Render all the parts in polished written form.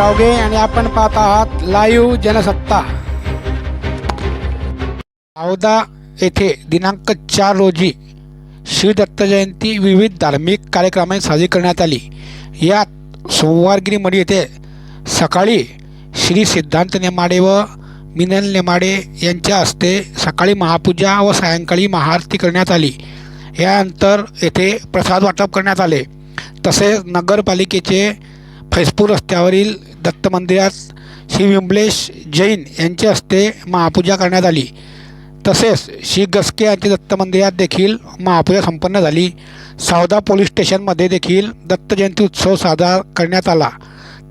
रावगे आणि आपण पाहत आहात लाईव्ह जनसत्ता। औदा येथे दिनांक 4 रोजी श्री दत्त जयंती विविध धार्मिक कार्यक्रमांनी साजरी करण्यात आली। यात सोमवारगिरी मढी येथे सकाळी श्री सिद्धांत नेमाडे व मिनल नेमाडे यांच्या हस्ते सकाळी महापूजा व सायंकाळी महाआरती करण्यात आली। यानंतर येथे प्रसाद वाटप करण्यात आले। तसेच नगरपालिकेचे फैजपूर रस्त्यावरील दत्त मंदिरात श्री विमलेश जैन यांच्या हस्ते महापूजा करण्यात आली। तसेच श्री गसके यांच्या दत्त मंदिरात देखील महापूजा संपन्न झाली। सावदा पोलीस स्टेशनमध्ये देखील दत्त जयंती उत्सव साजरा करण्यात आला।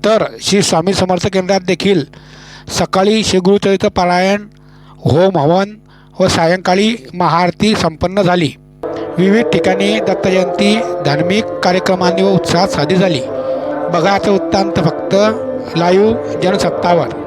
तर श्री स्वामी समर्थ केंद्रात देखील सकाळी श्री गुरुचरित्र पारायण, होम हवन व सायंकाळी महाआरती संपन्न झाली। विविध ठिकाणी दत्त जयंती धार्मिक कार्यक्रमांनी व उत्साहात साजरी झाली। बघायचं वृत्तांत फक्त लाईव्ह जनसत्तावर।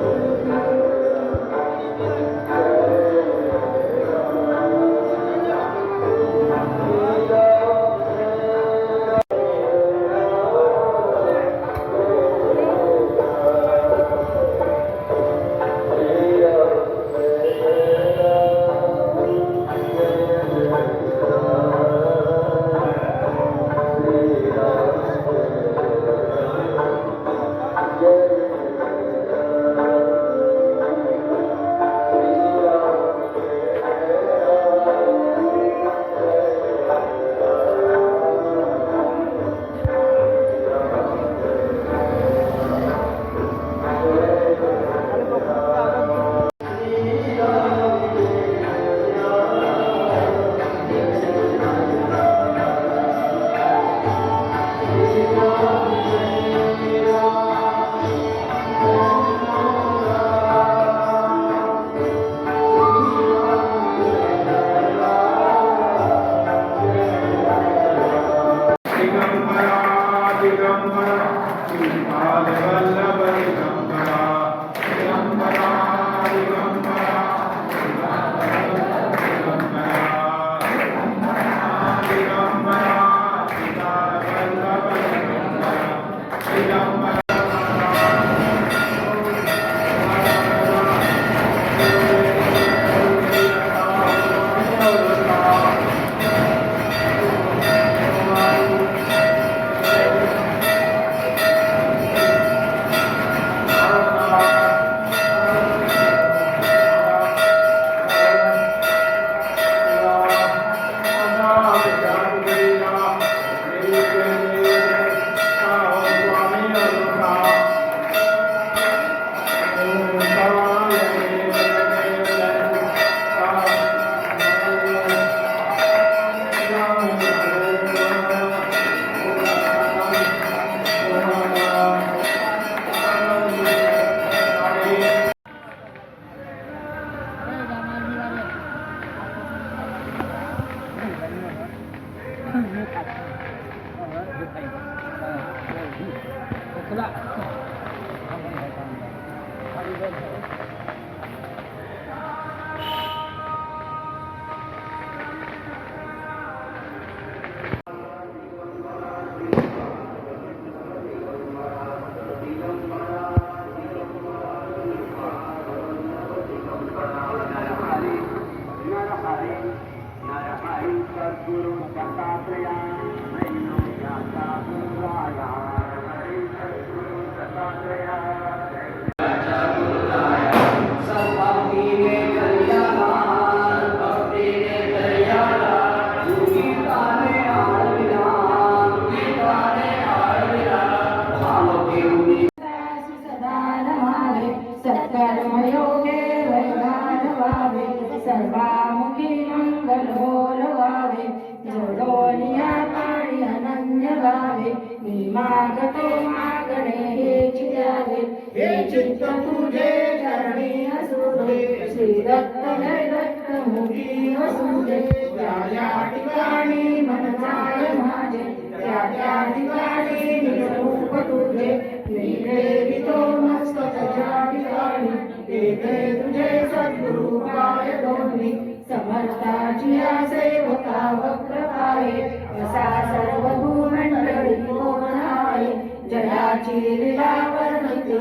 कर्मयोगे वैगान व्हावे, सर्वामुखी मंगल बोलवावे, जोडोनिया पाणी अनन्य गावे, मी मागतो मागणे हेची द्यावे, हे चित्त तुझे चरणी असू दे, श्री दत्त जय दत्त मुखी असू दे, त्या ठिकाणी मन जाय माझे, त्या ठिकाणी निरूप तुझे, मी देवितो मस्तक ज्या ठिकाणी, तेथे तुझे सद्गुरु पाय दोन्ही, समर्थाची सेवका वक्र पाये, असा सर्व भूमंडळी कोण आहे, जयाची लीला वर्णिती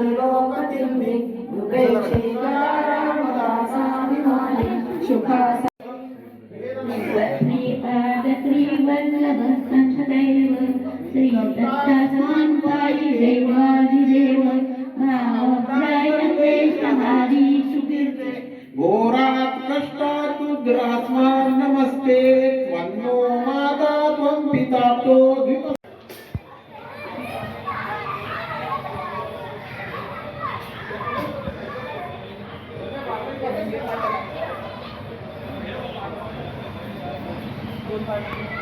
संतदैव श्री दत्तात्मानुभावी देवादिदेव भावप्रयते समाधी सुकीर्ते घोरात् कष्टात् रुद्रात्मा नमस्ते त्वन्नो माता त्वं पिता तो द्विप दोन पार्टी